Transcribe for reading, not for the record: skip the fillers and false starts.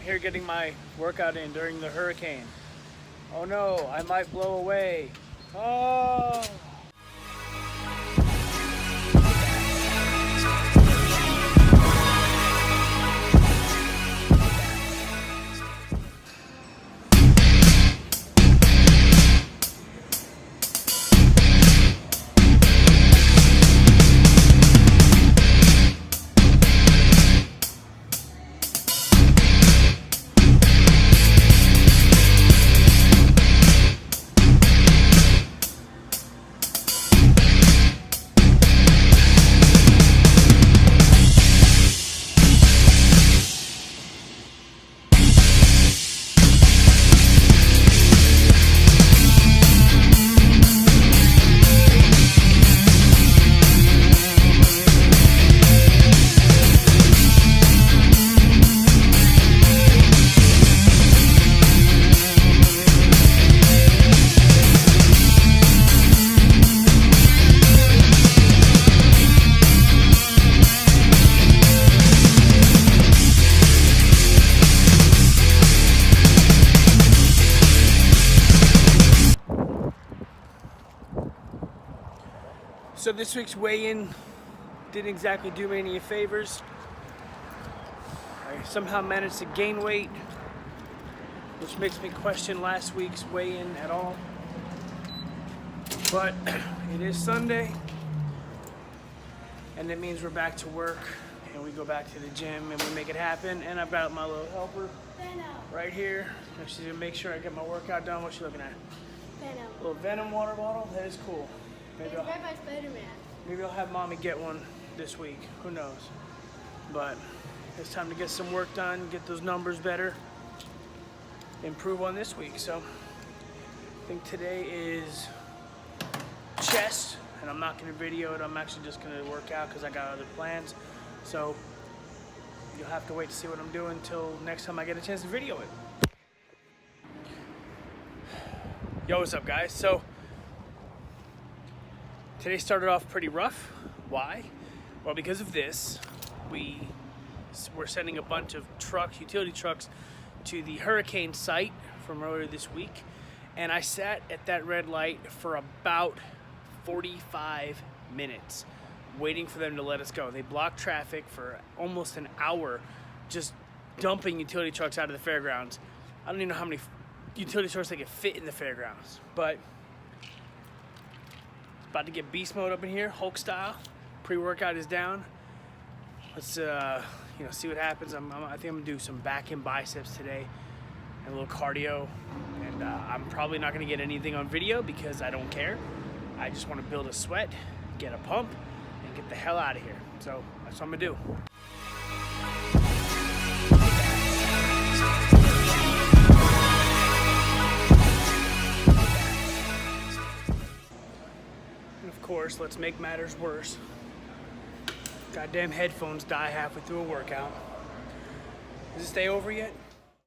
here getting my workout in during the hurricane. Oh no, I might blow away. Oh! So this week's weigh-in didn't exactly do me any favors. I somehow managed to gain weight, which makes me question last week's weigh-in at all. But it is Sunday, and it means we're back to work, and we go back to the gym, and we make it happen. And I've got my little helper right here. She's gonna make sure I get my workout done. What's she looking at? Venom. A little Venom water bottle. That is cool. It's right by Spider-Man. Maybe I'll have mommy get one this week. Who knows? But it's time to get some work done, get those numbers better, improve on this week. So I think today is chest, and I'm not going to video it. I'm actually just going to work out because I got other plans. So you'll have to wait to see what I'm doing until next time I get a chance to video it. Yo, what's up, guys? So today started off pretty rough. Why? Well, because of this, we're sending a bunch of trucks, utility trucks, to the hurricane site from earlier this week, and I sat at that red light for about 45 minutes waiting for them to let us go. They blocked traffic for almost an hour, just dumping utility trucks out of the fairgrounds. I don't even know how many utility trucks they could fit in the fairgrounds, but about to get beast mode up in here, Hulk style. Pre-workout is down. Let's see what happens. I think I'm gonna do some back and biceps today, and a little cardio. And I'm probably not gonna get anything on video because I don't care. I just want to build a sweat, get a pump, and get the hell out of here. So that's what I'm gonna do. Of course, let's make matters worse. Goddamn headphones die halfway through a workout. Is this day over yet?